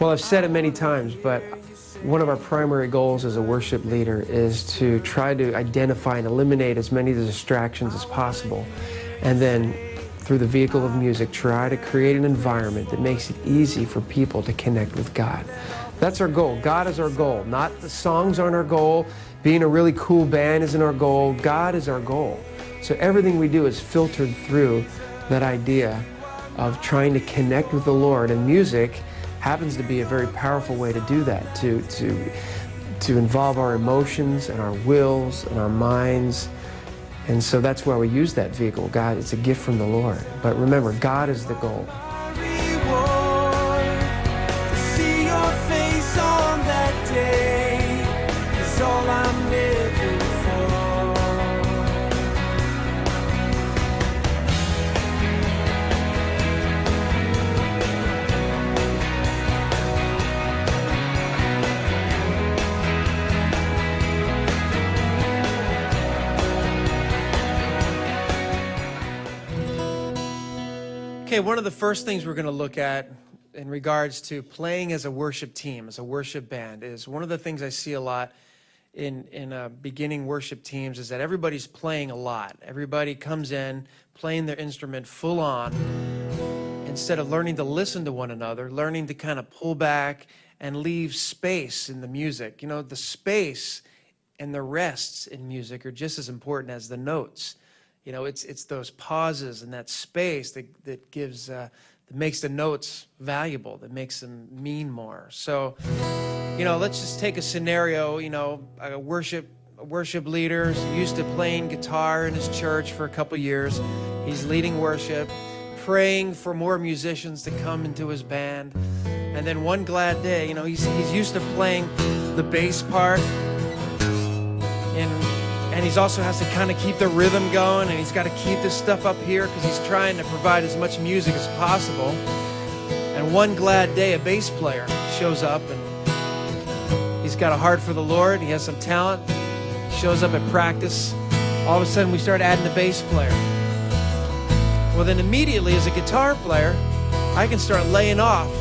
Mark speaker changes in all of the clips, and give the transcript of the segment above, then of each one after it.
Speaker 1: Well, I've said it many times, but one of our primary goals as a worship leader is to try to identify and eliminate as many of the distractions as possible, and then through the vehicle of music, try to create an environment that makes it easy for people to connect with God. That's our goal. God is our goal. Not the songs aren't our goal. Being a really cool band isn't our goal. God is our goal. So everything we do is filtered through that idea of trying to connect with the Lord, and music happens to be a very powerful way to do that, to involve our emotions and our wills and our minds. And so that's why we use that vehicle. God, it's a gift from the Lord. But remember, God is the goal. Okay, one of the first things we're going to look at in regards to playing as a worship team, as a worship band, is one of the things I see a lot in beginning worship teams is that everybody's playing a lot. Everybody comes in playing their instrument full on instead of learning to listen to one another, learning to kind of pull back and leave space in the music. You know, the space and the rests in music are just as important as the notes. You know, it's those pauses and that space that gives, that makes the notes valuable, that makes them mean more. So, you know, let's just take a scenario, you know, a worship leader used to playing guitar in his church for a couple years. He's leading worship, praying for more musicians to come into his band. And then one glad day, you know, he's used to playing the bass part, and he also has to kind of keep the rhythm going, and he's got to keep this stuff up here because he's trying to provide as much music as possible. And one glad day, a bass player shows up, and he's got a heart for the Lord. He has some talent. He shows up at practice. All of a sudden, we start adding the bass player. Well, then immediately, as a guitar player, I can start laying off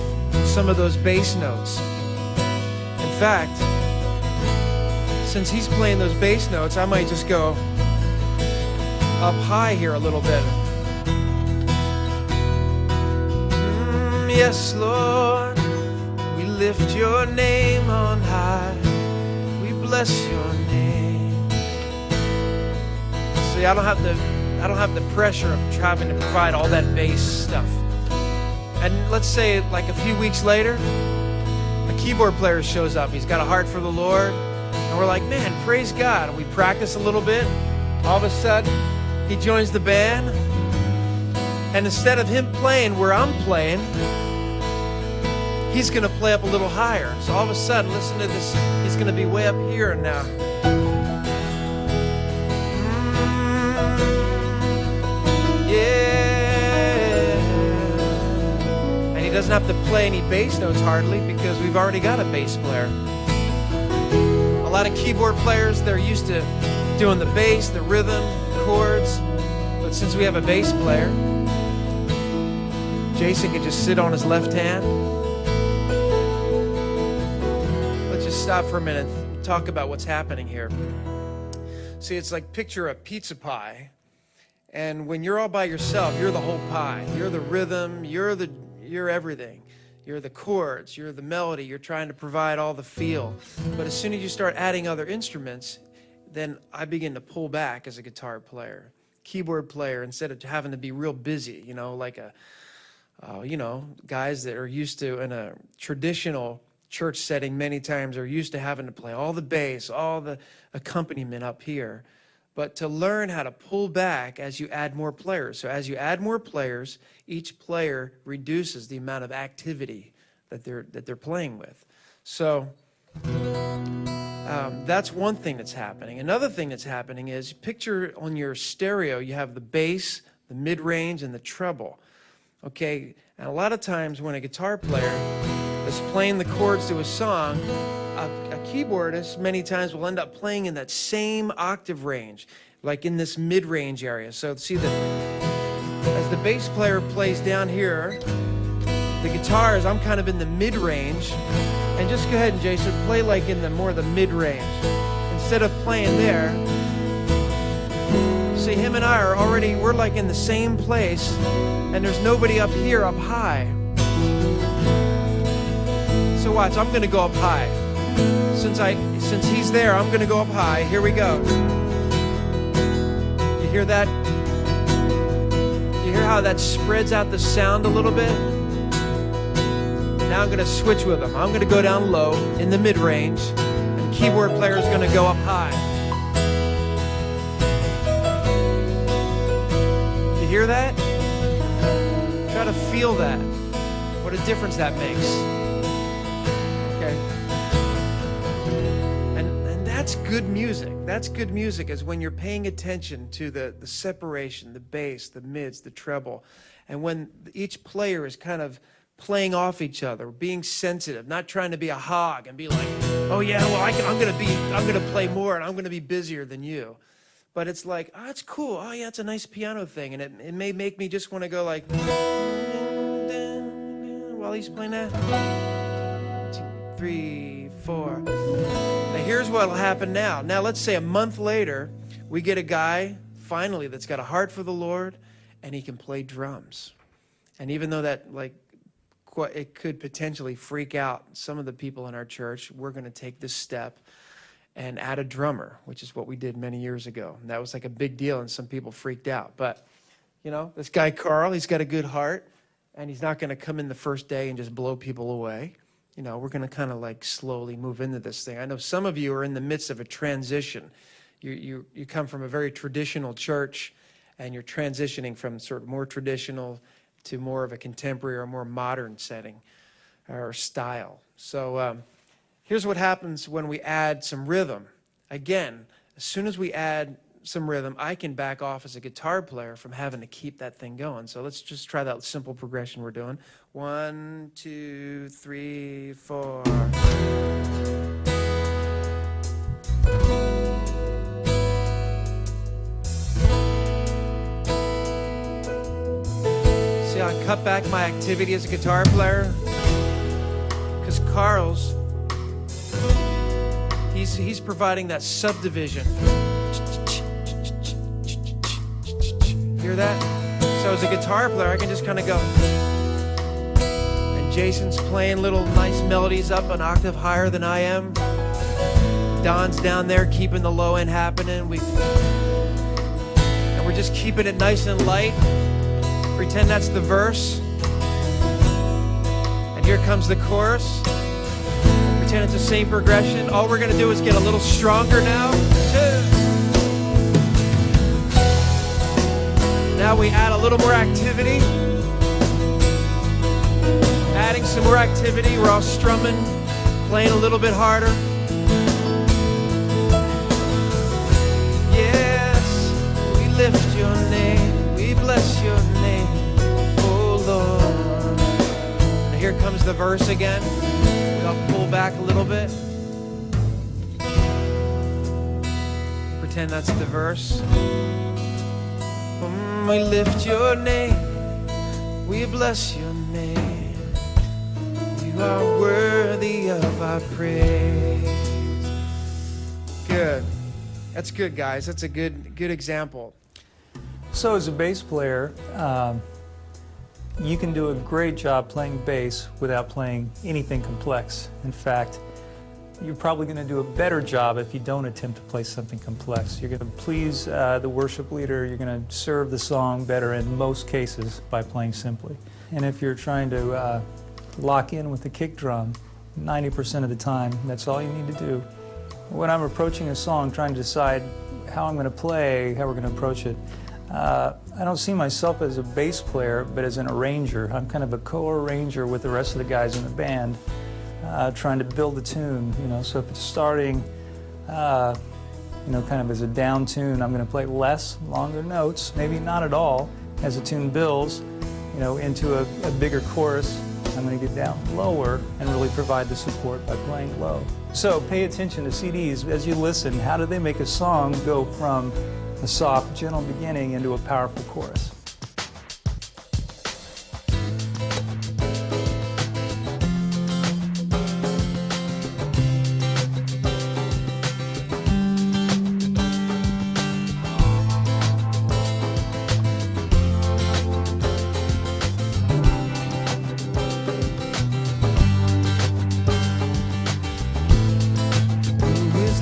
Speaker 1: some of those bass notes. In fact, since he's playing those bass notes, I might just go up high here a little bit. Yes, Lord, we lift your name on high. We bless your name. See, I don't have the pressure of having to provide all that bass stuff. And let's say like a few weeks later, a keyboard player shows up. He's got a heart for the Lord. And we're like, man, praise God. And we practice a little bit. All of a sudden, he joins the band. And instead of him playing where I'm playing, he's going to play up a little higher. So all of a sudden, listen to this. He's going to be way up here now. Yeah. And he doesn't have to play any bass notes hardly because we've already got a bass player. A lot of keyboard players, they're used to doing the bass, the rhythm, the chords. But since we have a bass player, Jason can just sit on his left hand. Let's just stop for a minute and talk about what's happening here. See, it's like picture a pizza pie. And when you're all by yourself, you're the whole pie. You're the rhythm, you're everything. You're the chords, you're the melody, you're trying to provide all the feel. But as soon as you start adding other instruments, then I begin to pull back as a guitar player. Keyboard player, instead of having to be real busy, you know, like guys that are used to, in a traditional church setting many times, are used to having to play all the bass, all the accompaniment up here. But to learn how to pull back as you add more players. So as you add more players, each player reduces the amount of activity that they're playing with. So that's one thing that's happening. Another thing that's happening is, picture on your stereo, you have the bass, the mid-range, and the treble. Okay, and a lot of times when a guitar player is playing the chords to a song, a keyboardist many times will end up playing in that same octave range, like in this mid-range area. So see that as the bass player plays down here, the guitars, I'm kind of in the mid-range. And just go ahead and, Jason, play like in the more the mid-range. Instead of playing there, see, him and I are already, we're like in the same place, and there's nobody up here up high. So watch, I'm gonna go up high. Since he's there, I'm gonna go up high. Here we go. You hear that? You hear how that spreads out the sound a little bit? Now I'm gonna switch with him. I'm gonna go down low in the mid-range, and keyboard player is gonna go up high. You hear that? Try to feel that. What a difference that makes. Okay. And that's good music. That's good music, is when you're paying attention to the separation, the bass, the mids, the treble, and when each player is kind of playing off each other, being sensitive, not trying to be a hog and be like, oh yeah, well I'm gonna play more and I'm gonna be busier than you. But it's like, oh, it's cool. Oh yeah, it's a nice piano thing, and it may make me just want to go like while he's playing that. 2, 3, 4. Now here's what'll happen now. Now let's say a month later, we get a guy finally that's got a heart for the Lord, and he can play drums. And even though that it could potentially freak out some of the people in our church, we're going to take this step and add a drummer, which is what we did many years ago. And that was like a big deal, and some people freaked out. But, you know, this guy Carl, he's got a good heart, and he's not going to come in the first day and just blow people away. You know, we're going to kind of like slowly move into this thing. I know some of you are in the midst of a transition. You come from a very traditional church, and you're transitioning from sort of more traditional to more of a contemporary or more modern setting or style. So here's what happens when we add some rhythm. Again, as soon as we add some rhythm, I can back off as a guitar player from having to keep that thing going. So let's just try that simple progression we're doing. 1, 2, 3, 4. See how I cut back my activity as a guitar player? Because Carl's, he's providing that subdivision. Hear that? So as a guitar player, I can just kind of go. And Jason's playing little nice melodies up an octave higher than I am. Don's down there keeping the low end happening. And we're just keeping it nice and light. Pretend that's the verse. And here comes the chorus. Pretend it's the same progression. All we're going to do is get a little stronger now. 2. Now we add a little more activity. Adding some more activity. We're all strumming, playing a little bit harder. Yes, we lift your name. We bless your name, oh Lord. And here comes the verse again. I'll pull back a little bit. Pretend that's the verse. We lift your name, we bless your name. You are worthy of our praise. Good. That's good, guys. That's a good example.
Speaker 2: So as a bass player, you can do a great job playing bass without playing anything complex. In fact, you're probably going to do a better job if you don't attempt to play something complex. You're going to please the worship leader. You're going to serve the song better in most cases by playing simply. And if you're trying to lock in with the kick drum, 90% of the time, that's all you need to do. When I'm approaching a song, trying to decide how I'm going to play, how we're going to approach it, I don't see myself as a bass player, but as an arranger. I'm kind of a co-arranger with the rest of the guys in the band. Trying to build the tune, you know, so if it's starting, you know, kind of as a down tune, I'm going to play less, longer notes, maybe not at all. As the tune builds, you know, into a bigger chorus, I'm going to get down lower and really provide the support by playing low. So pay attention to CDs as you listen. How do they make a song go from a soft, gentle beginning into a powerful chorus?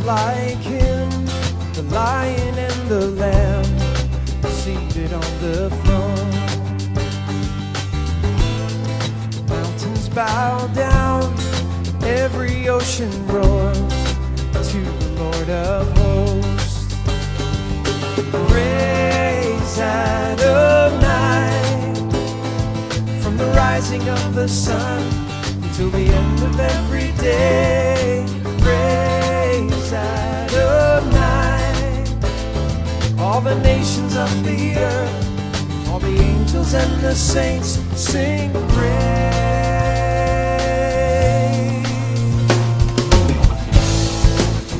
Speaker 1: like him, the lion and the lamb, seated on the throne. Mountains bow down, every ocean roars to the Lord of hosts. Praise Adonai, from the rising of the sun till the end of every day. Praise Adonai, all the nations of the earth, all the angels and the saints sing praise.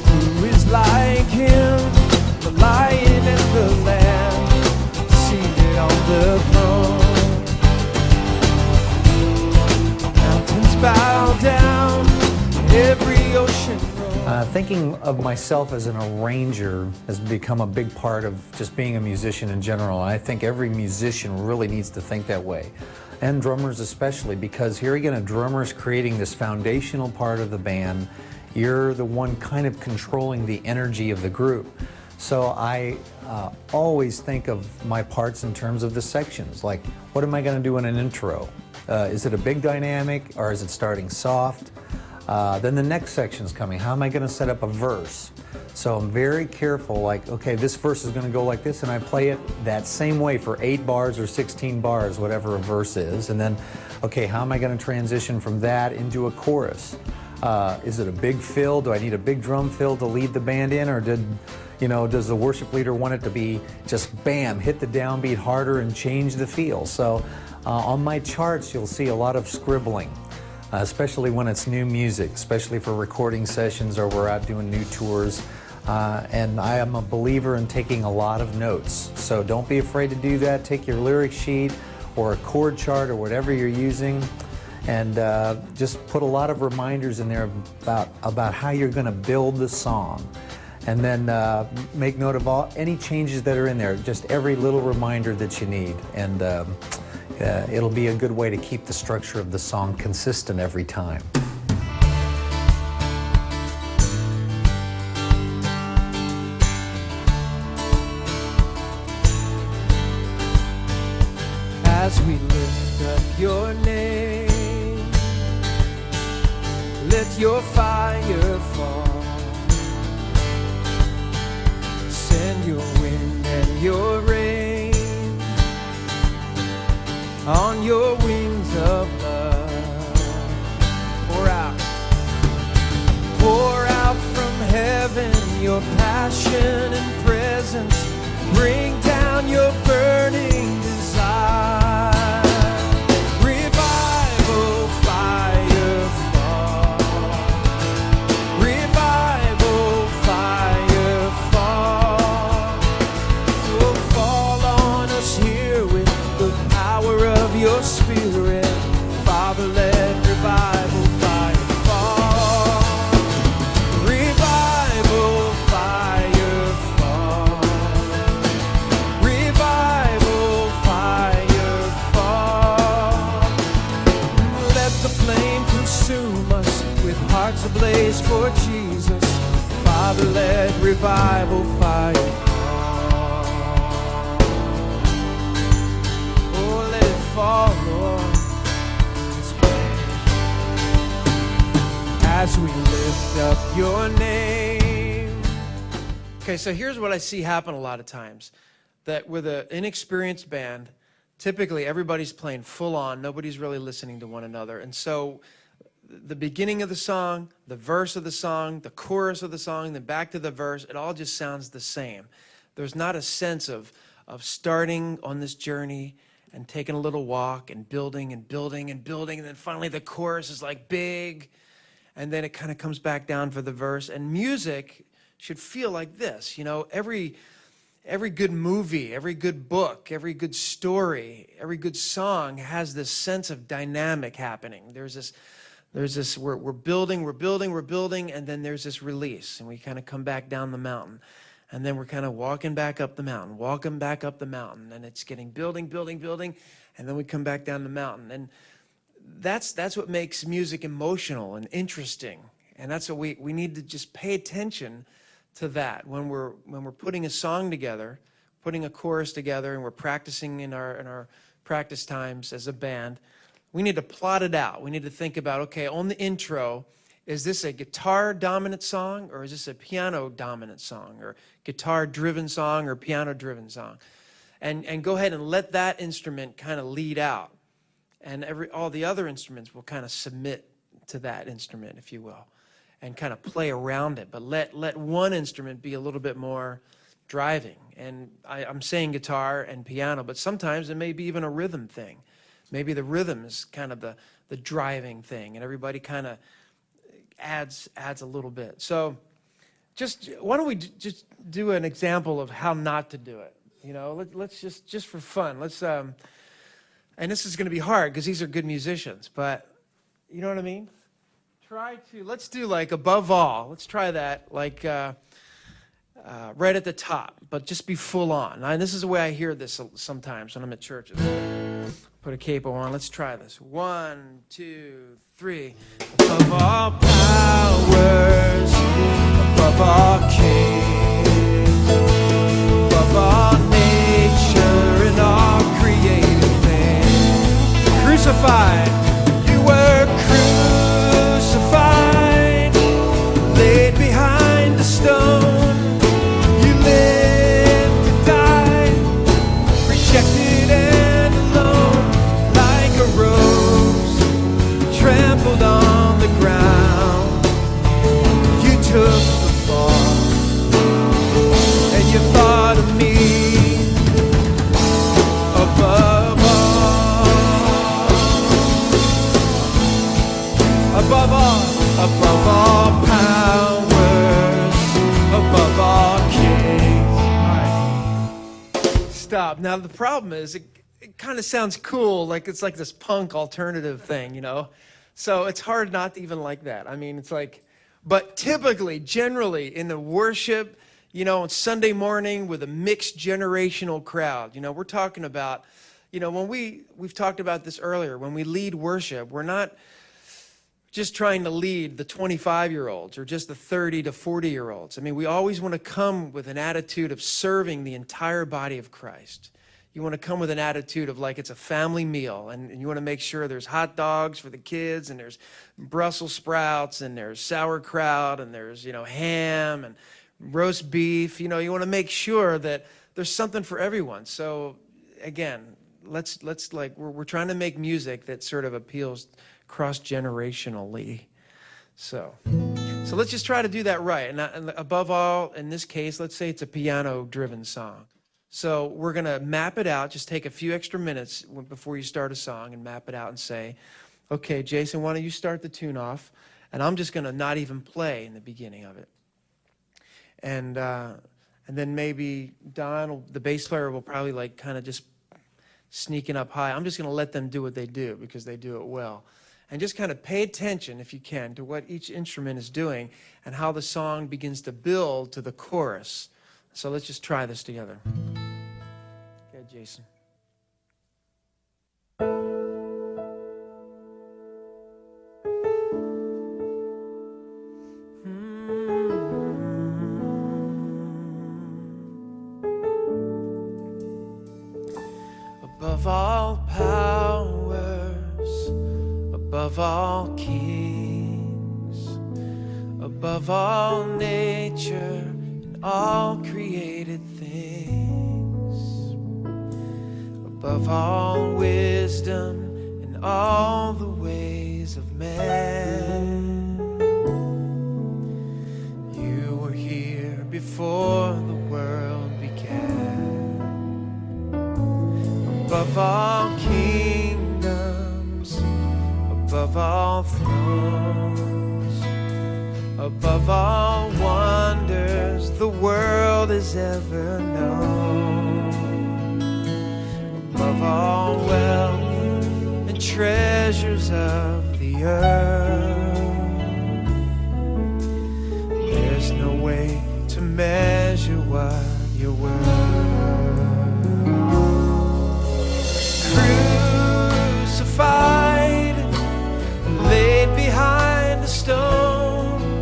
Speaker 1: Who is like him, the lion and the lamb, seated on the throne? Mountains bow down, every ocean roars.
Speaker 3: Thinking of myself as an arranger has become a big part of just being a musician in general. I think every musician really needs to think that way, and drummers especially, because here again, a drummer is creating this foundational part of the band. You're the one kind of controlling the energy of the group. So I always think of my parts in terms of the sections, like what am I going to do in an intro? Is it a big dynamic, or is it starting soft? Then the next section's coming. How am I going to set up a verse? So I'm very careful, like, okay, this verse is going to go like this, and I play it that same way for 8 bars or 16 bars, whatever a verse is. And then, okay, how am I going to transition from that into a chorus? Is it a big fill? Do I need a big drum fill to lead the band in, or does the worship leader want it to be just bam, hit the downbeat harder and change the feel? So on my charts, you'll see a lot of scribbling. Especially when it's new music, especially for recording sessions or we're out doing new tours. And I am a believer in taking a lot of notes. So don't be afraid to do that. Take your lyric sheet or a chord chart or whatever you're using, and just put a lot of reminders in there about how you're going to build the song. And then make note of any changes that are in there, just every little reminder that you need. And it'll be a good way to keep the structure of the song consistent every time.
Speaker 1: As we lift up your name, let your fire fall. Send your wind and your rain on your wings of love. Pour out from heaven your passion and presence. Bring down your burning desire. Revival fire fall. Revival fire fall. Oh, fall on us here with the power of your spirit. Father, let revival fire fall. Revival fire fall. Revival fire fall. Let the flame consume us with hearts ablaze for Jesus. Father, let revival fire fall. Fall, Lord, as we lift up your name. Okay, so here's what I see happen a lot of times. That with an inexperienced band, typically everybody's playing full on, nobody's really listening to one another. And so the beginning of the song, the verse of the song, the chorus of the song, then back to the verse, it all just sounds the same. There's not a sense of starting on this journey and taking a little walk and building and building and building, and then finally the chorus is like big, and then it kind of comes back down for the verse. And music should feel like this. You know, every good movie, every good book, every good story, every good song has this sense of dynamic happening. There's this we're building, and then there's this release, and we kind of come back down the mountain. And then we're kind of walking back up the mountain, and it's getting building, and then we come back down the mountain. And that's what makes music emotional and interesting. And that's what we need to just pay attention to that when we're putting a song together, putting a chorus together, and we're practicing in our practice times as a band. We need to plot it out. We need to think about, okay, on the intro, is this a guitar-dominant song, or is this a piano-dominant song, or guitar-driven song, or piano-driven song? And go ahead and let that instrument kind of lead out. And all the other instruments will kind of submit to that instrument, if you will, and kind of play around it. But let one instrument be a little bit more driving. And I'm saying guitar and piano, but sometimes it may be even a rhythm thing. Maybe the rhythm is kind of the driving thing, and everybody kind of adds a little bit. So why don't we just do an example of how not to do it? You know, let's just for fun, and this is going to be hard because these are good musicians, but you know what I mean? Let's do like Above All. Let's try that, like right at the top, but just be full on. And this is the way I hear this sometimes when I'm at churches. Put a capo on. Let's try this. 1, 2, 3. Above all powers, above all kings, above all nature and all created things. Crucified, you were crucified, laid behind a stone. You lived to die, rejected and alone, like a rose trampled on the ground. You took the fall, and you thought of me above all powers, above all kings. All right. Stop. Now the problem is it kind of sounds cool, like it's like this punk alternative thing, you know? So it's hard not to even like that. I mean, it's like, but typically, generally, in the worship, you know, on Sunday morning with a mixed generational crowd, you know, we're talking about, you know, when we've talked about this earlier, when we lead worship, we're not just trying to lead the 25-year-olds or just the 30 to 40-year-olds. I mean, we always want to come with an attitude of serving the entire body of Christ. You want to come with an attitude of like it's a family meal, and you want to make sure there's hot dogs for the kids, and there's Brussels sprouts, and there's sauerkraut, and there's, you know, ham and roast beef. You know, you want to make sure that there's something for everyone. So again, let's like we're trying to make music that sort of appeals cross-generationally. So let's just try to do that right. And above all, in this case, let's say it's a piano-driven song. So we're going to map it out. Just take a few extra minutes before you start a song and map it out and say, okay, Jason, why don't you start the tune off? And I'm just going to not even play in the beginning of it. And then maybe Don, the bass player, will probably like kind of just sneaking up high. I'm just going to let them do what they do because they do it well. And just kind of pay attention, if you can, to what each instrument is doing and how the song begins to build to the chorus. So let's just try this together. Okay, Jason. Above all powers, above all kings, above all nature and all created things, above all wisdom and all the ways of man. You were here before the world began. Above all kingdoms, above all thrones, above all wonders the world has ever known, above all wealth and treasures of the earth, there's no way to measure what you're worth. Crucified, laid behind a stone,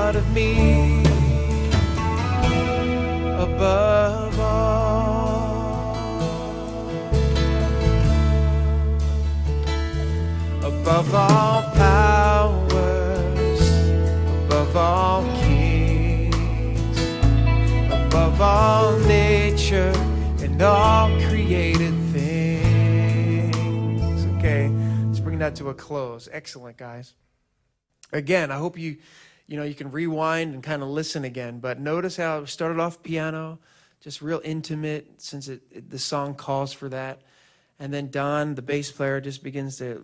Speaker 1: part of me above all, above all powers, above all kings, above all nature and all created things. Okay, let's bring that to a close. Excellent, guys. Again, I hope you can rewind and kind of listen again, but notice how it started off piano, just real intimate, since the song calls for that. And then Don, the bass player, just begins to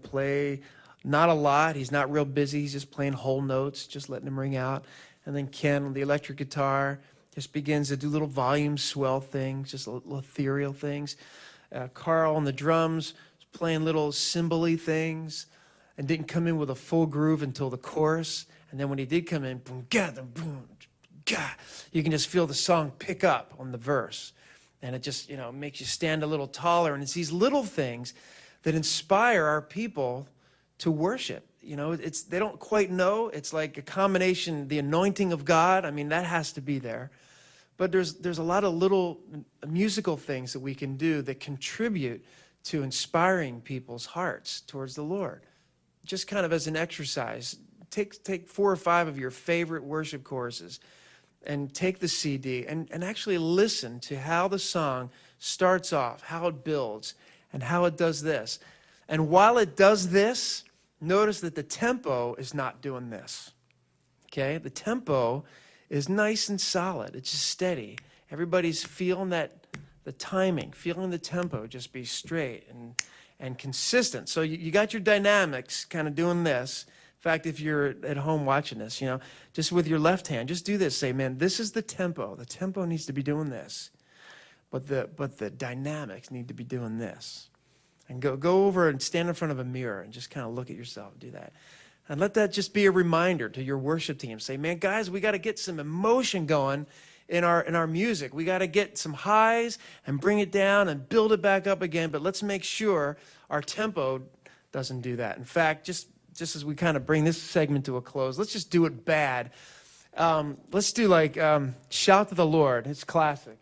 Speaker 1: play. Not a lot. He's not real busy. He's just playing whole notes, just letting them ring out. And then Ken on the electric guitar just begins to do little volume swell things, just little ethereal things. Carl on the drums playing little cymbal-y things, and didn't come in with a full groove until the chorus. And then when he did come in, boom, ga, boom, ga, you can just feel the song pick up on the verse. And it just, makes you stand a little taller. And it's these little things that inspire our people to worship. They don't quite know. It's like a combination, the anointing of God. I mean, that has to be there. But there's a lot of little musical things that we can do that contribute to inspiring people's hearts towards the Lord. Just kind of as an exercise, take 4 or 5 of your favorite worship choruses and take the CD and actually listen to how the song starts off, how it builds, and how it does this. And while it does this, notice that the tempo is not doing this. Okay? The tempo is nice and solid. It's just steady. Everybody's feeling the timing, feeling the tempo just be straight and consistent. So you got your dynamics kind of doing this. In fact, if you're at home watching this, just with your left hand, just do this. Say, man, this is the tempo. The tempo needs to be doing this. But the dynamics need to be doing this. And go over and stand in front of a mirror and just kind of look at yourself and do that. And let that just be a reminder to your worship team. Say, man, guys, we got to get some emotion going in our music. We got to get some highs and bring it down and build it back up again, but let's make sure our tempo doesn't do that. In fact, just as we kind of bring this segment to a close, let's just do it bad. Let's do Shout to the Lord. It's classic.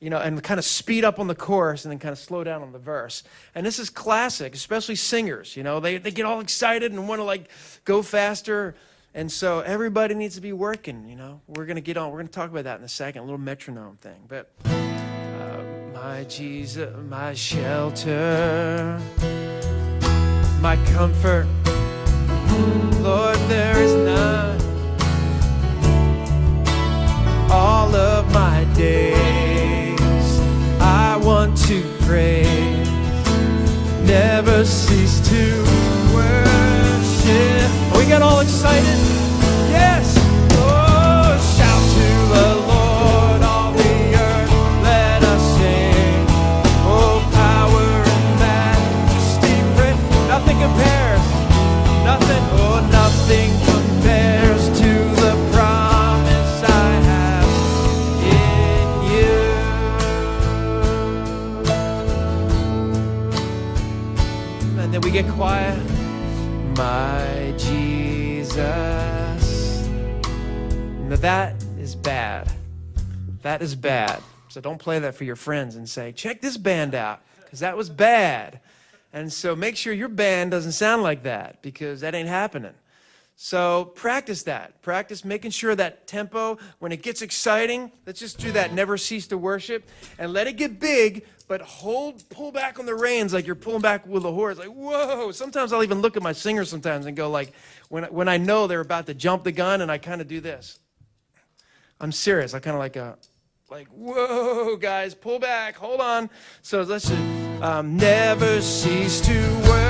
Speaker 1: And kind of speed up on the chorus and then kind of slow down on the verse. And this is classic, especially singers. They get all excited and want to go faster. And so everybody needs to be working, We're going to get on. We're going to talk about that in a second, a little metronome thing. But my Jesus, my shelter, my comfort, Lord, there is none. All of my days I want to praise, never cease to worship. We got all excited? Yes! Oh, shout to the Lord, all the earth, let us sing. Oh, power and majesty, nothing compares, nothing compares to the promise I have in you. And then we get quiet. My Jesus. Now that is bad. That is bad. So don't play that for your friends and say, check this band out, because that was bad. And so make sure your band doesn't sound like that, because that ain't happening. So practice that. Practice making sure that tempo, when it gets exciting, let's just do that. Never cease to worship. And let it get big, but pull back on the reins like you're pulling back with a horse. Like, whoa. Sometimes I'll even look at my singers sometimes and go when I know they're about to jump the gun, and I kind of do this. I'm serious. I kind of whoa, guys, pull back, hold on. So let's just, never cease to worship.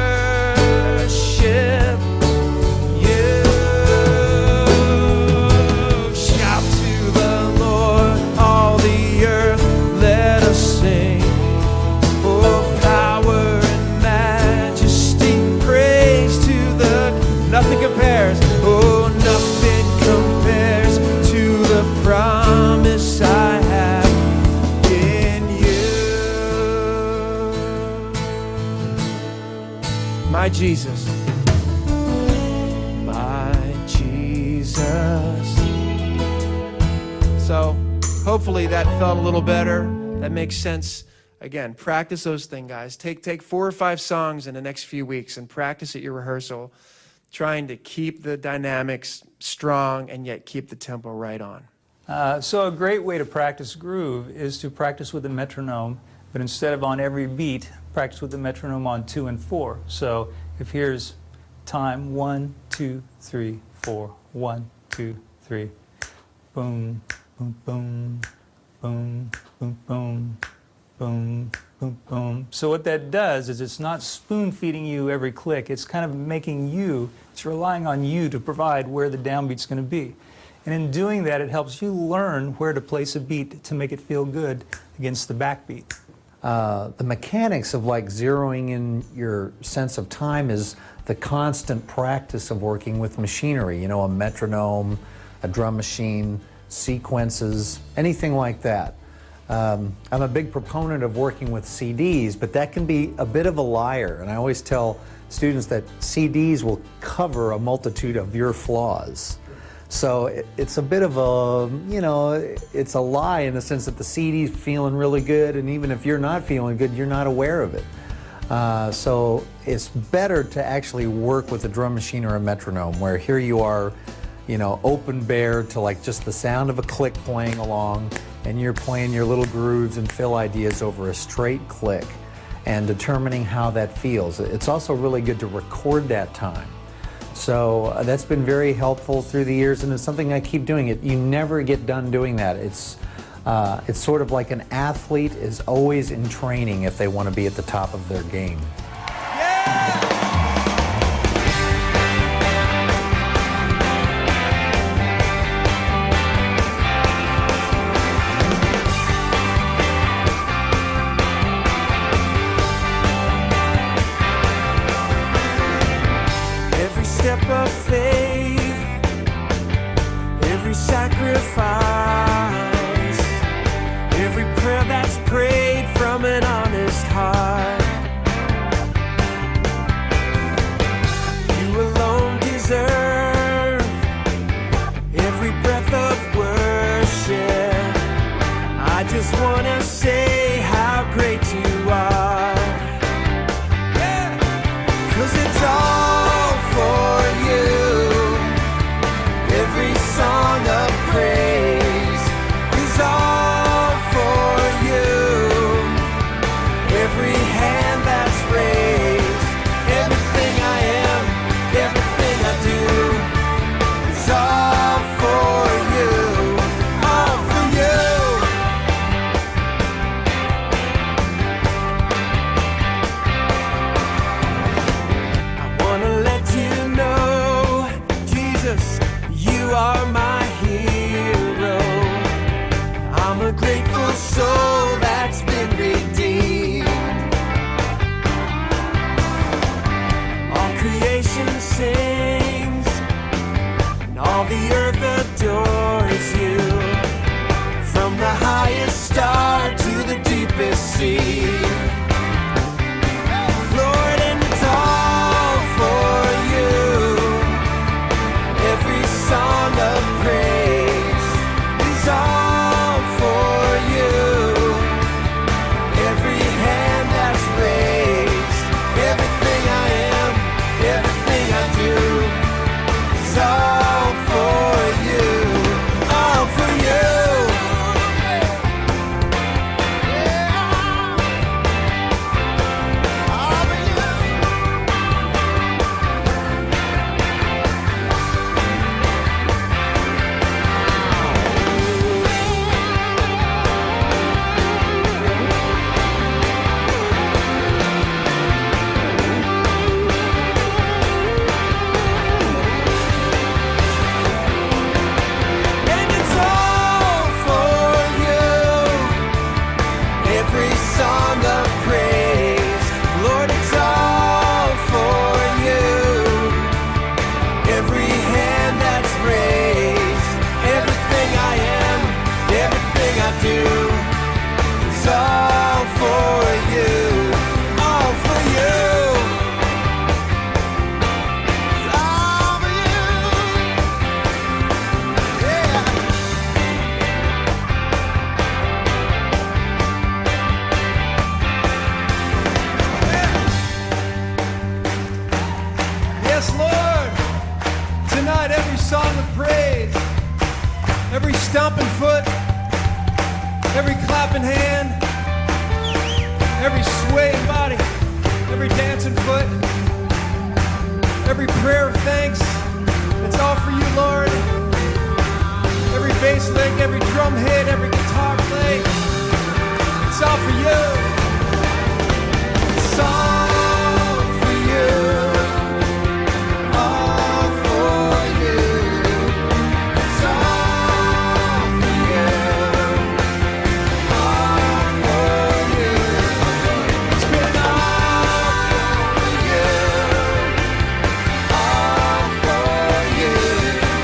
Speaker 1: Shout to the Lord, all the earth, let us sing. Oh, power and majesty, praise to nothing compares. Oh, nothing compares to the promise I have in you. My Jesus. My Jesus. hopefully that felt a little better. That makes sense. Again, practice those things, guys. Take 4 or 5 songs in the next few weeks and practice at your rehearsal, trying to keep the dynamics strong and yet keep the tempo right on.
Speaker 2: So a great way to practice groove is to practice with the metronome, but instead of on every beat, practice with the metronome on 2 and 4. So if here's time 1, 2, 3, 4, 1, 2, 3, boom, boom, boom, boom, boom, boom, boom, boom, boom. So what that does is it's not spoon feeding you every click, it's kind of making you, it's relying on you to provide where the downbeat's going to be. And in doing that, it helps you learn where to place a beat to make it feel good against the backbeat.
Speaker 3: The mechanics of like zeroing in your sense of time is the constant practice of working with machinery, you know, a metronome, a drum machine, sequences, anything like that. I'm a big proponent of working with CDs, but that can be a bit of a liar. And I always tell students that CDs will cover a multitude of your flaws. So it's a bit of a, you know, it's a lie in the sense that the CD's feeling really good, and even if you're not feeling good, you're not aware of it. So it's better to actually work with a drum machine or a metronome, where here you are, you know, open bare to like just the sound of a click playing along, and you're playing your little grooves and fill ideas over a straight click and determining how that feels. It's also really good to record that time. So that's been very helpful through the years, and it's something I keep doing. You never get done doing that. It's sort of like an athlete is always in training if they want to be at the top of their game.
Speaker 1: Step of faith, every sacrifice, every prayer that's prayed from an honest heart. You alone deserve every breath of worship. I just want to say how great you are. 'Cause it's all for you. Every song of praise is all for you. Every hand that's raised, everything I am, everything I do is all for you, all for you. I wanna let you know, Jesus, you are my hero. I'm a grateful soul that's been redeemed. All creation sings, and all the earth adores you. From the highest star to the deepest sea. Lord, and it's all for you. Every song of praise is all for you. Every hand that's raised, everything I am, everything I do is all for song of praise, every stomping foot, every clapping hand, every swaying body, every dancing foot, every prayer of thanks. It's all for you, Lord. Every bass lick, every drum hit, every guitar play, it's all for you. It's all for you. All for you. It's all for you. All for you. It's been all for you. All for you.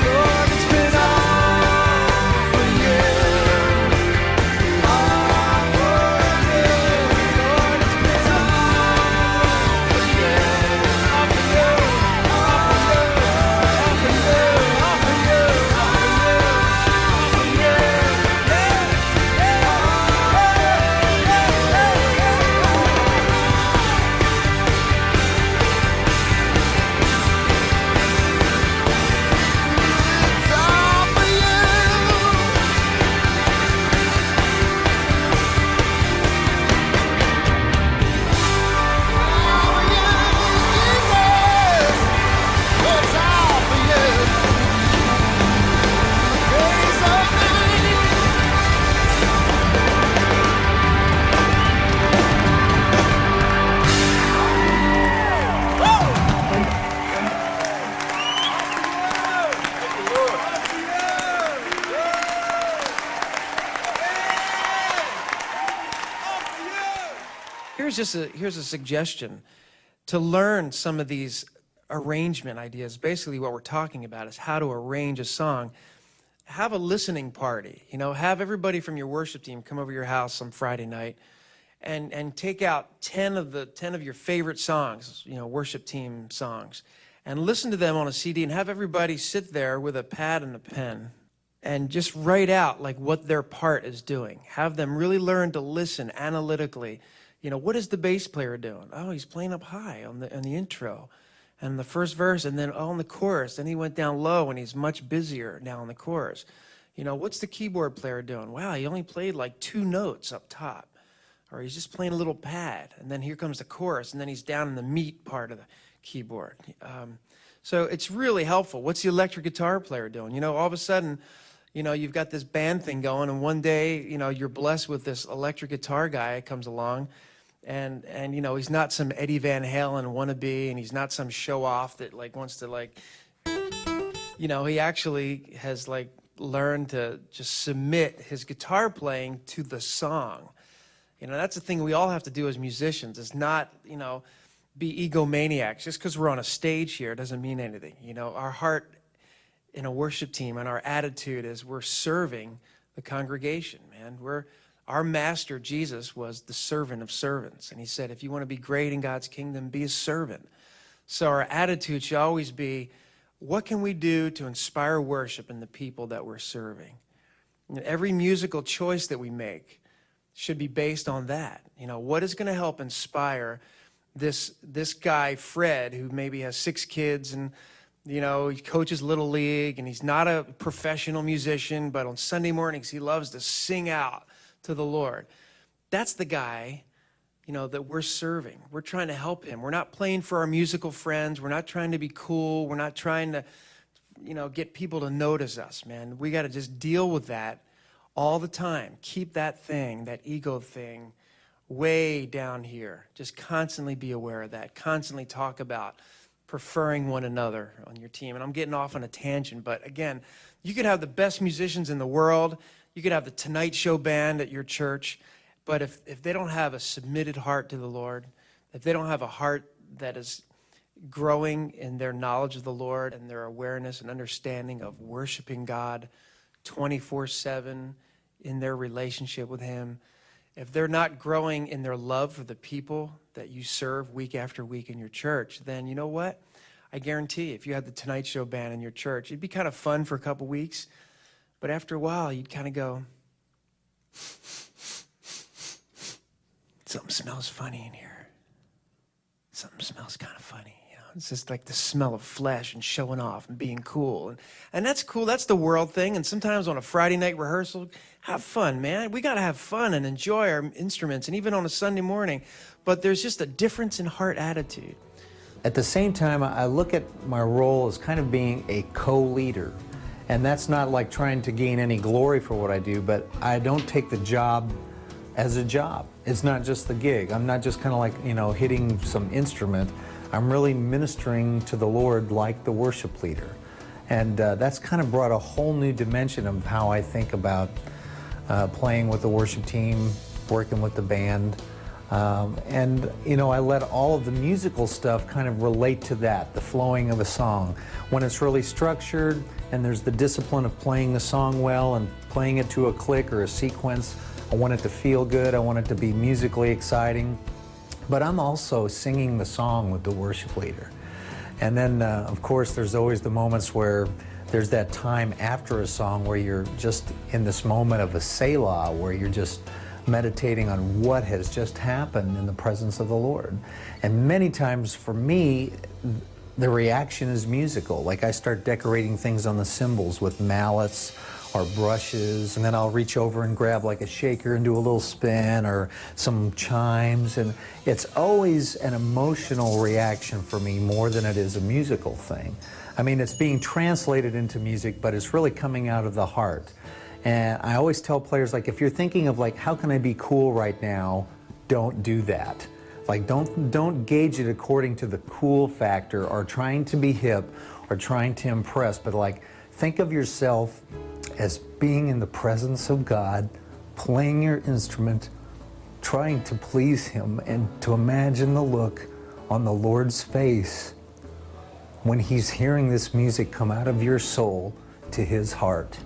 Speaker 1: Lord, it's been all for you. All for you. Lord, it's been all for you. All for you. All for you. All for you. All for you. All for you. All for you. It's all for you. It's all for you. Praise your name. Here's a suggestion to learn some of these arrangement ideas. Basically, what we're talking about is how to arrange a song. Have a listening party. Have everybody from your worship team come over to your house on Friday night, and take out 10 of your favorite songs, worship team songs, and listen to them on a CD, and have everybody sit there with a pad and a pen and just write out like what their part is doing. Have them really learn to listen analytically. What is the bass player doing? Oh, he's playing up high on the intro and the first verse, and then on the chorus. Then he went down low, and he's much busier now on the chorus. What's the keyboard player doing? Wow, he only played like 2 notes up top, or he's just playing a little pad, and then here comes the chorus, and then he's down in the meat part of the keyboard. So it's really helpful. What's the electric guitar player doing? All of a sudden, you've got this band thing going, and one day, you're blessed with this electric guitar guy that comes along, and he's not some Eddie Van Halen wannabe, and he's not some show off that wants to he actually has learned to just submit his guitar playing to the song. That's the thing we all have to do as musicians, is not be egomaniacs. Just because we're on a stage here doesn't mean anything. Our heart in a worship team and our attitude is we're serving the congregation, man. Our master, Jesus, was the servant of servants. And he said, if you want to be great in God's kingdom, be a servant. So our attitude should always be, what can we do to inspire worship in the people that we're serving? Every musical choice that we make should be based on that. What is going to help inspire this guy, Fred, who maybe has 6 kids, and he coaches Little League, and he's not a professional musician, but on Sunday mornings he loves to sing out to the Lord. That's the guy, that we're serving. We're trying to help him. We're not playing for our musical friends. We're not trying to be cool. We're not trying to, get people to notice us, man. We got to just deal with that all the time. Keep that thing, that ego thing, way down here. Just constantly be aware of that. Constantly talk about preferring one another on your team. And I'm getting off on a tangent, but again, you could have the best musicians in the world. You could have the Tonight Show band at your church, but if they don't have a submitted heart to the Lord, if they don't have a heart that is growing in their knowledge of the Lord and their awareness and understanding of worshiping God 24/7 in their relationship with Him, if they're not growing in their love for the people that you serve week after week in your church, then you know what? I guarantee if you had the Tonight Show band in your church, it'd be kind of fun for a couple weeks, but after a while, you'd kind of go, something smells funny in here. Something smells kind of funny, It's just like the smell of flesh and showing off and being cool. And that's cool. That's the world thing. And sometimes on a Friday night rehearsal, have fun, man. We got to have fun and enjoy our instruments, and even on a Sunday morning. But there's just a difference in heart attitude.
Speaker 3: At the same time, I look at my role as kind of being a co-leader. And that's not like trying to gain any glory for what I do, but I don't take the job as a job. It's not just the gig. I'm not just kind of like, hitting some instrument. I'm really ministering to the Lord like the worship leader. And that's kind of brought a whole new dimension of how I think about playing with the worship team, working with the band. I let all of the musical stuff kind of relate to that, the flowing of a song. When it's really structured and there's the discipline of playing the song well and playing it to a click or a sequence, I want it to feel good, I want it to be musically exciting. But I'm also singing the song with the worship leader. And then, of course, there's always the moments where there's that time after a song where you're just in this moment of a Selah, where you're just meditating on what has just happened in the presence of the Lord. And many times for me, the reaction is musical. Like I start decorating things on the cymbals with mallets or brushes, and then I'll reach over and grab like a shaker and do a little spin or some chimes, and it's always an emotional reaction for me more than it is a musical thing. I mean, it's being translated into music, but it's really coming out of the heart. And I always tell players, like, if you're thinking of like, how can I be cool right now, don't do that. Like, don't gauge it according to the cool factor or trying to be hip or trying to impress, but like, think of yourself as being in the presence of God, playing your instrument, trying to please Him, and to imagine the look on the Lord's face when He's hearing this music come out of your soul to His heart.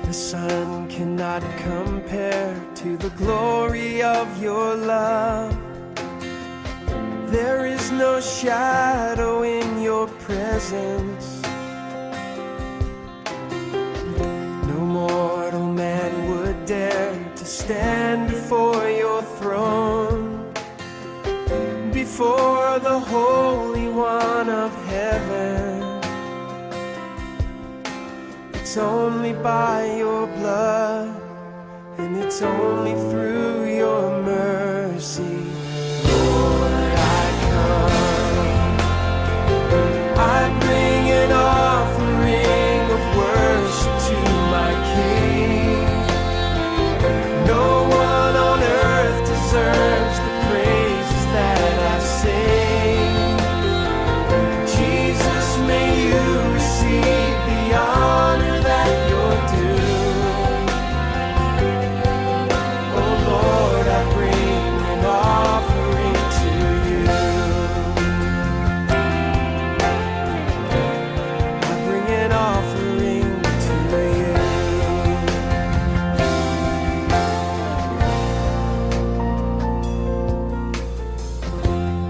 Speaker 1: The sun cannot compare to the glory of your love. There is no shadow in your presence. No mortal man would dare to stand before your throne, before the Holy One of heaven. It's only by your blood, and it's only through your mercy. Lord, I come. I bring an offering of worship to my King. No one on earth deserves the praises that I sing. Jesus, may you receive the honor that you're due. Oh Lord, I bring an offering to you. I bring an offering to you.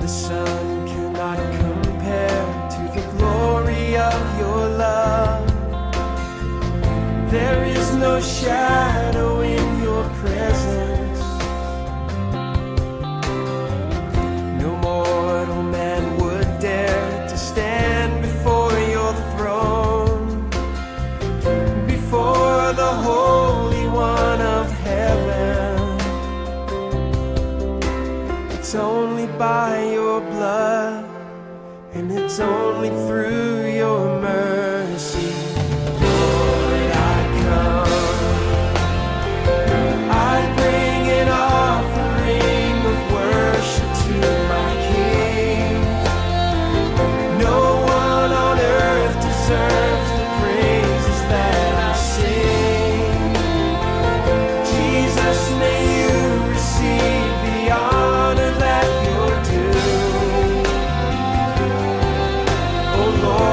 Speaker 1: The sun cannot compare to the glory of your love. There is no shadow in your presence. No mortal man would dare to stand before your throne, before the Holy One of heaven. It's only by your blood, and it's only through your mercy. Lord, I come. I bring an offering of worship to my King. No one on earth deserves the praises that I sing. Jesus, may you receive the honor that you're due. Oh Lord,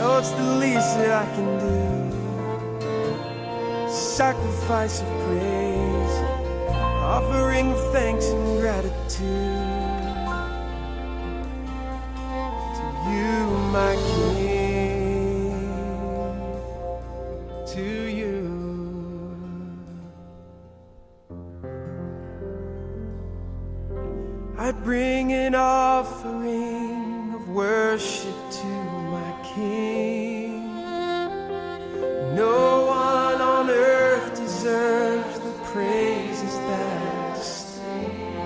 Speaker 1: Oh, it's the least that I can do. Sacrifice of praise, offering of thanks and gratitude to you, my King, to you. I bring an offering of worship to my King. No one on earth deserves the praises that I sing.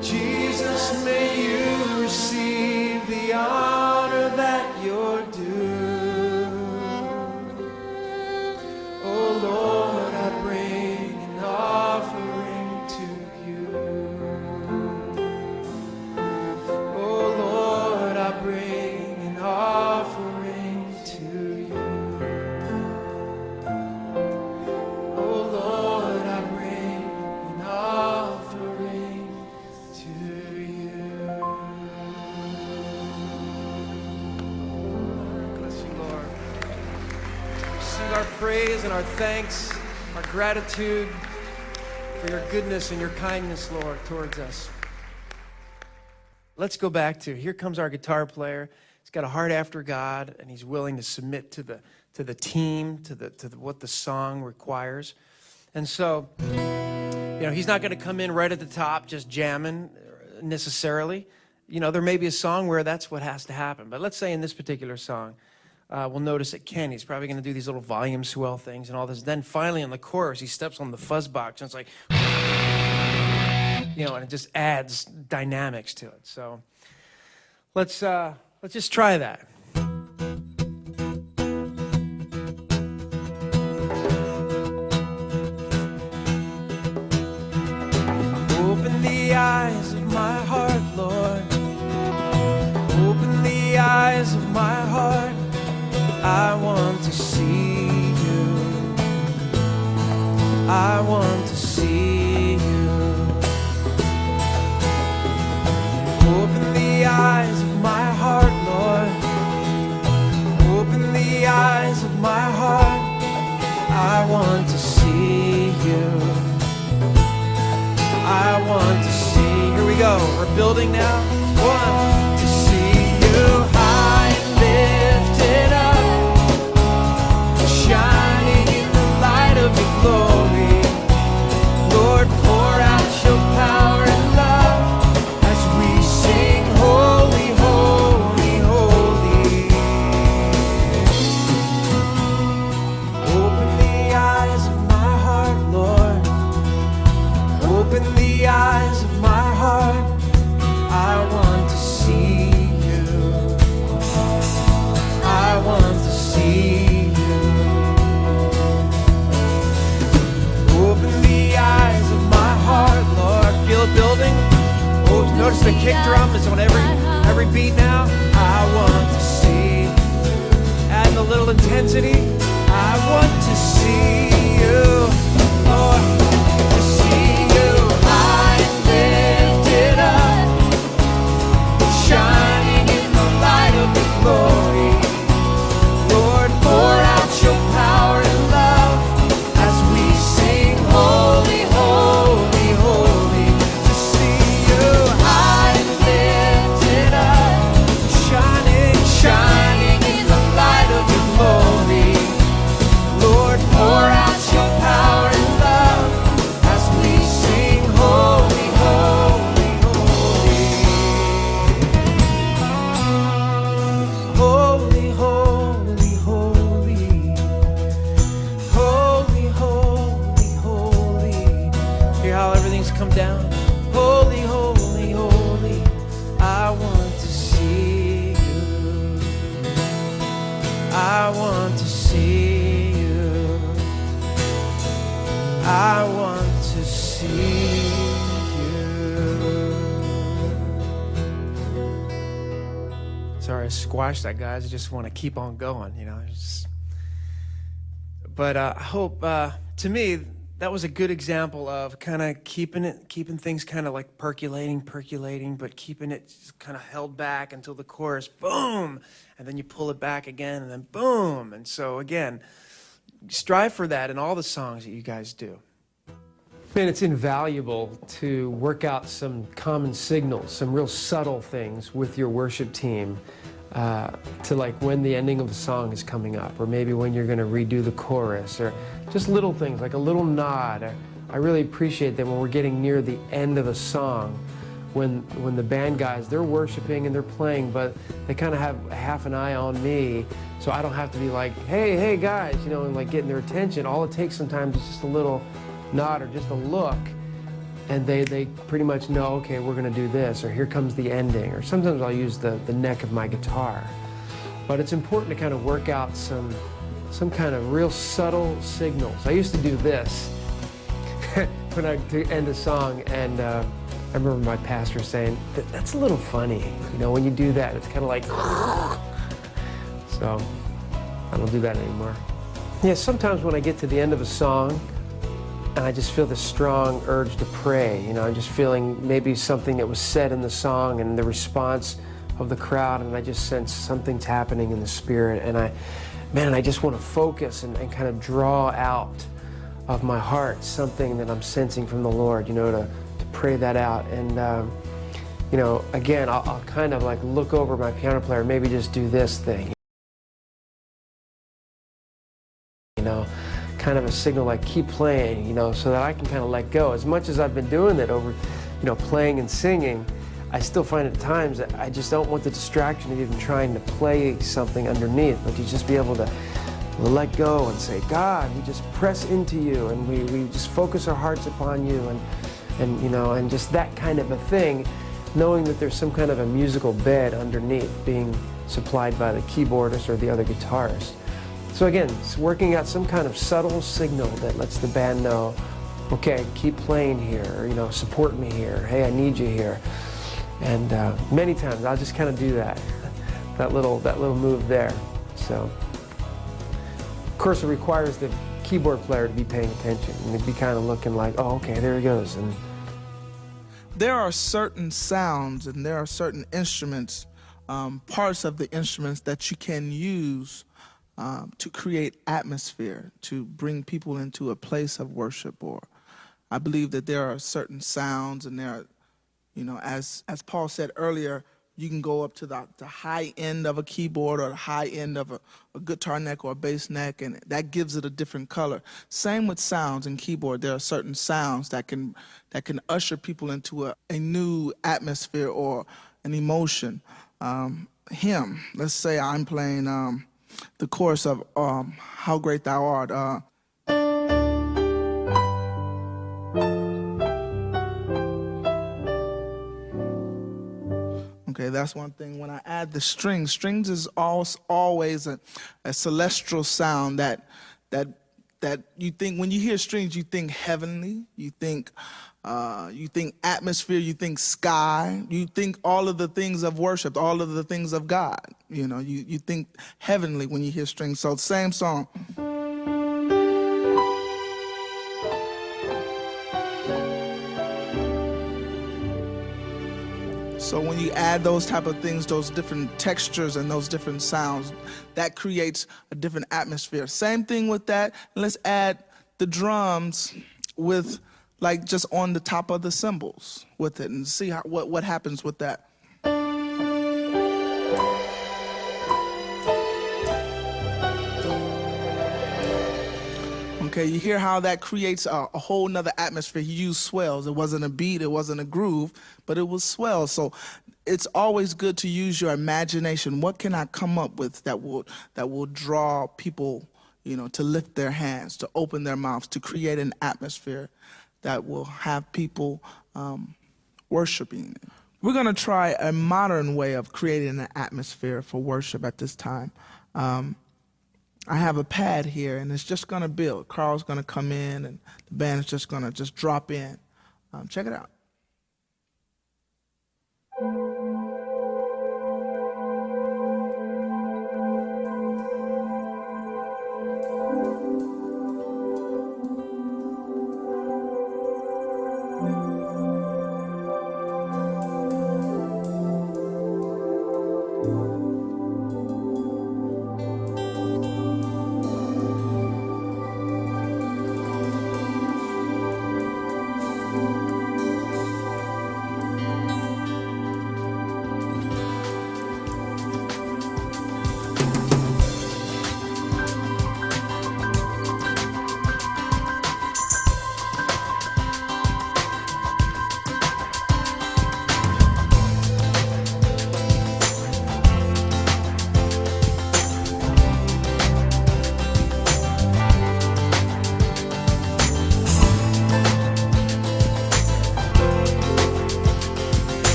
Speaker 1: Jesus, may you receive the honor that you're due. Oh Lord, I bring an offering to you. Oh Lord, I bring an offering to you. Oh Lord, I bring an offering to you. Bless you, Lord. Sing our praise and our thanks, our gratitude for your goodness and your kindness, Lord, towards us. Let's go back to, here comes our guitar player. He's got a heart after God, and he's willing to submit to the team, to what the song requires. And so, he's not going to come in right at the top just jamming necessarily. There may be a song where that's what has to happen. But let's say in this particular song, we'll notice that Ken, he's probably going to do these little volume swell things and all this. Then finally in the chorus, he steps on the fuzz box, and it's like, and it just adds dynamics to it. So let's just try that. Open the eyes of my heart, Lord. Open the eyes of my heart. I want to see you. I want to see you. Open the eyes of my heart, Lord. Open the eyes of my heart. I want to see you. I want to see. Here we go. We're building now. One, to see you high and lifted up, shining in the light of your glory. Lord, pour out your power and love as we sing, holy, holy, holy. Open the eyes of my heart, Lord. Open the eyes of my heart. I want to see you. I want to see you. Open the eyes of my heart, Lord. Feel it building. Oh, notice the kick drum is on every beat now. I want to see. Add a little intensity. I want to see you, Lord. To see you high and lifted up, shining in the light of your glory. Lord, pour out your power and love as we sing, holy, holy, holy. To see you high and lifted up, shining, shining in the light of your glory. Lord, pour out your power and love as we sing, holy, holy, holy. Holy, holy, holy. Holy, holy, holy. Hear how everything's come down? Holy, holy, holy. I want to see you. I want to see you. I want to see you. Sorry, I squashed that, guys. I just want to keep on going, But I hope, to me, that was a good example of kind of keeping things kind of like percolating, but keeping it kind of held back until the chorus, boom, and then you pull it back again, and then boom. And so again, strive for that in all the songs that you guys do.
Speaker 4: Man, it's invaluable to work out some common signals, some real subtle things with your worship team to like when the ending of a song is coming up, or maybe when you're going to redo the chorus, or just little things like a little nod. I really appreciate that when we're getting near the end of a song, when the band guys, they're worshiping and they're playing, but they kind of have half an eye on me, so I don't have to be like, hey guys, you know, and like getting their attention. All it takes sometimes is just a little nod or just a look, and they pretty much know, okay, we're going to do this, or here comes the ending, or sometimes I'll use the neck of my guitar. But it's important to kind of work out some kind of real subtle signals. I used to do this when I to end a song, and I remember my pastor saying, that's a little funny, you know, when you do that, it's kind of like, so I don't do that anymore. Yeah, sometimes when I get to the end of a song, and I just feel this strong urge to pray. You know, I'm just feeling maybe something that was said in the song and the response of the crowd, and I just sense something's happening in the spirit. And I just want to focus and kind of draw out of my heart something that I'm sensing from the Lord, you know, to pray that out. And, you know, again, I'll kind of like look over my piano player, maybe just do this thing. You know, kind of a signal like keep playing, you know, so that I can kind of let go. As much as I've been doing it over, you know, playing and singing, I still find at times that I just don't want the distraction of even trying to play something underneath, but to just be able to let go and say, God, we just press into you, and we just focus our hearts upon you, and you know, and just that kind of a thing, knowing that there's some kind of a musical bed underneath being supplied by the keyboardist or the other guitarist. So again, it's working out some kind of subtle signal that lets the band know, okay, keep playing here, or, you know, support me here, hey, I need you here. And many times I'll just kind of do that, that little move there. So, of course, it requires the keyboard player to be paying attention and to be kind of looking like, oh, okay, there he goes. And
Speaker 5: there are certain sounds and there are certain instruments, parts of the instruments that you can use to create atmosphere, to bring people into a place of worship. Or I believe that there are certain sounds, and there are, you know, as Paul said earlier, you can go up to the high end of a keyboard or the high end of a guitar neck or a bass neck, and that gives it a different color. Same with sounds and keyboard. There are certain sounds that can usher people into a new atmosphere or an emotion. Let's say I'm playing the chorus of How Great Thou Art. Okay, that's one thing. When I add the strings is always a celestial sound that you think, when you hear strings, you think heavenly, you think atmosphere, you think sky, you think all of the things of worship, all of the things of God. You know, you think heavenly when you hear strings. So same song. So when you add those type of things, those different textures and those different sounds, that creates a different atmosphere. Same thing with that. Let's add the drums with, like, just on the top of the cymbals with it, and see what happens with that. Okay, you hear how that creates a whole nother atmosphere. He used swells. It wasn't a beat, it wasn't a groove, but it was swells. So it's always good to use your imagination. What can I come up with that will draw people, you know, to lift their hands, to open their mouths, to create an atmosphere that will have people worshiping. We're going to try a modern way of creating an atmosphere for worship at this time. I have a pad here, and it's just going to build. Carl's going to come in, and the band is just going to drop in. Check it out.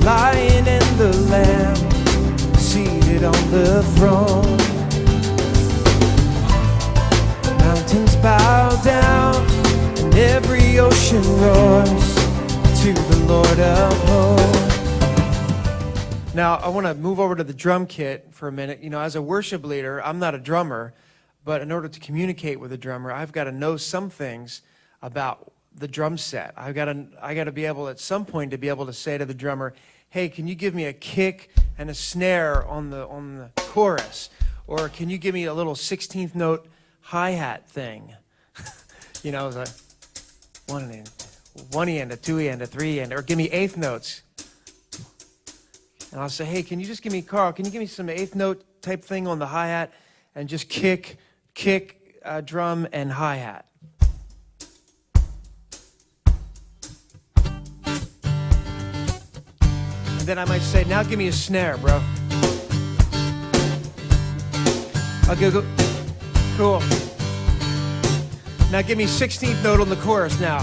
Speaker 1: Lion and the Lamb, seated on the throne. Mountains bow down, and every ocean roars to the Lord of hosts. Now, I want to move over to the drum kit for a minute. You know, as a worship leader, I'm not a drummer, but in order to communicate with a drummer, I've got to know some things about the drum set. I got to be able at some point to be able to say to the drummer, "Hey, can you give me a kick and a snare on the chorus, or can you give me a little 16th note hi-hat thing?" You know, the one end, a two end, a three end, or give me eighth notes. And I'll say, "Hey, can you just give me, Carl, can you give me some eighth note type thing on the hi-hat and just kick, drum, and hi-hat?" And then I might say, "Now give me a snare, bro." Okay, go. Cool. Now give me 16th note on the chorus now.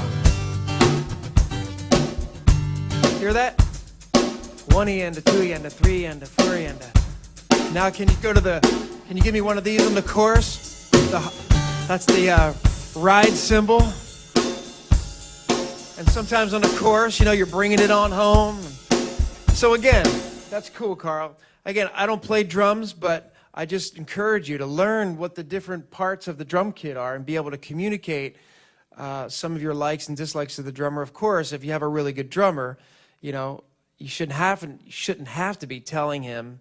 Speaker 1: Hear that? One end, a two end, a three end, a four end. Now can you can you give me one of these on the chorus? That's the ride cymbal. And sometimes on the chorus, you know, you're bringing it on home. So again, that's cool, Carl. Again, I don't play drums, but I just encourage you to learn what the different parts of the drum kit are and be able to communicate some of your likes and dislikes to the drummer. Of course, if you have a really good drummer, you know, you shouldn't have to be telling him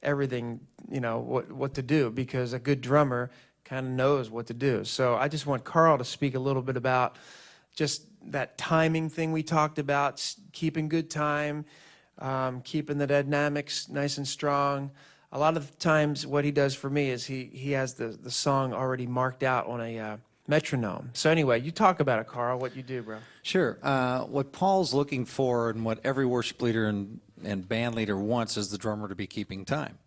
Speaker 1: everything, you know, what to do, because a good drummer kind of knows what to do. So I just want Carl to speak a little bit about just that timing thing we talked about, keeping good time, keeping the dynamics nice and strong. A lot of times what he does for me is he has the song already marked out on a metronome. So anyway, you talk about it, Carl, what you do, bro.
Speaker 3: Sure. What Paul's looking for and what every worship leader and band leader wants is the drummer to be keeping time.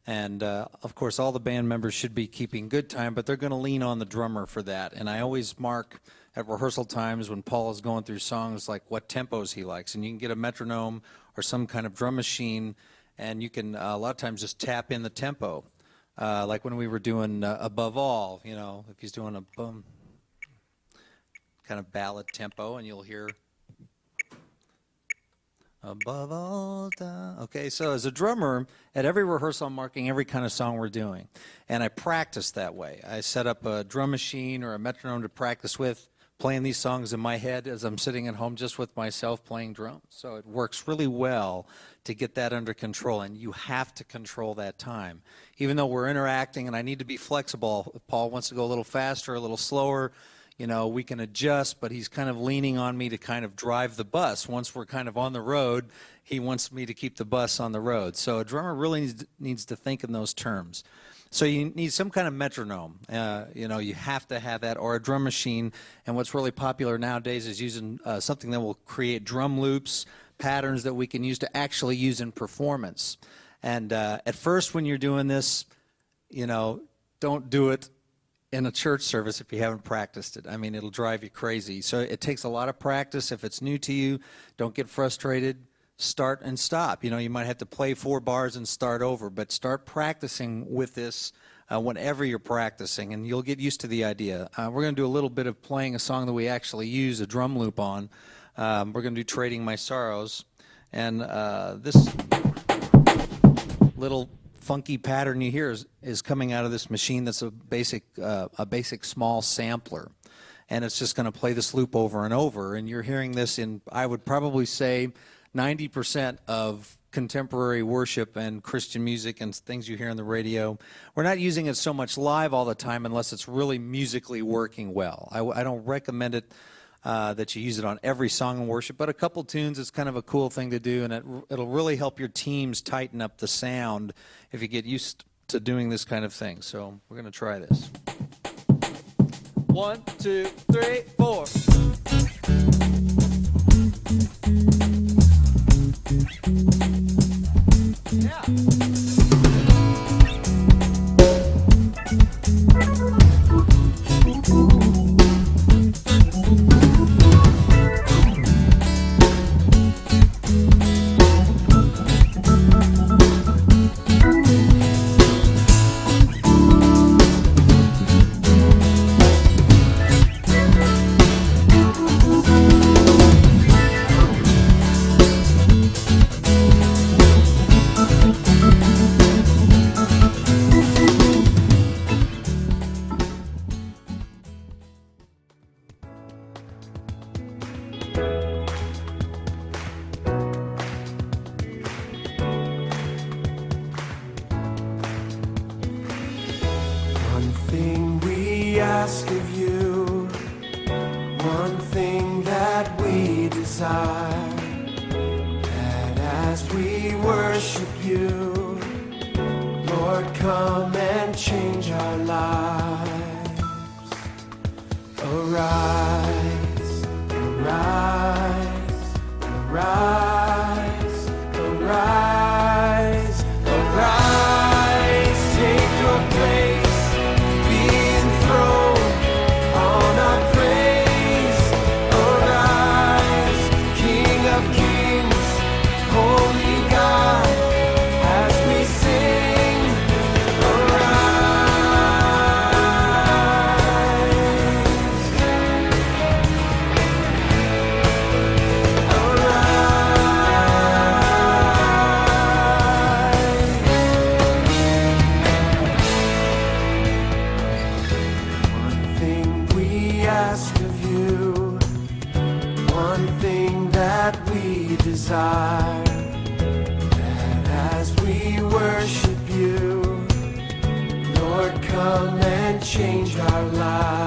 Speaker 3: And of course, all the band members should be keeping good time, but they're going to lean on the drummer for that. And I always mark at rehearsal times when Paul is going through songs like what tempos he likes. And you can get a metronome or some kind of drum machine, and you can a lot of times just tap in the tempo. Like when we were doing Above All, you know, if he's doing a boom, kind of ballad tempo, and you'll hear above all time. Okay, so as a drummer, at every rehearsal, I'm marking every kind of song we're doing. And I practice that way. I set up a drum machine or a metronome to practice with, playing these songs in my head as I'm sitting at home just with myself playing drums. So it works really well to get that under control, and you have to control that time. Even though we're interacting and I need to be flexible, if Paul wants to go a little faster, a little slower, you know, we can adjust, but he's kind of leaning on me to kind of drive the bus. Once we're kind of on the road, he wants me to keep the bus on the road. So a drummer really needs to think in those terms. So you need some kind of metronome. You know, you have to have that, or a drum machine. And what's really popular nowadays is using something that will create drum loops, patterns that we can use to actually use in performance. And at first when you're doing this, you know, don't do it in a church service if you haven't practiced it. I mean, it'll drive you crazy. So it takes a lot of practice. If it's new to you, don't get frustrated. Start and stop. You know, you might have to play 4 bars and start over, but start practicing with this whenever you're practicing, and you'll get used to the idea. We're going to do a little bit of playing a song that we actually use a drum loop on. We're going to do Trading My Sorrows, and this little funky pattern you hear is coming out of this machine that's a basic small sampler, and it's just going to play this loop over and over, and you're hearing this in, I would probably say, 90% of contemporary worship and Christian music and things you hear on the radio. We're not using it so much live all the time unless it's really musically working well. I don't recommend it that you use it on every song in worship, but a couple tunes is kind of a cool thing to do, and it'll really help your teams tighten up the sound if you get used to doing this kind of thing. So we're going to try this. 1, 2, 3, 4. Yeah.
Speaker 6: One thing we ask of you, one thing that we desire, that as we worship you, Lord, come and change our lives. Arise, arise, arise, arise, arise, take your place, be enthroned on our praise. Arise, King of kings, holy God, as we sing. One thing we ask of you, one thing that we desire, that as we worship you, Lord, come and change our lives.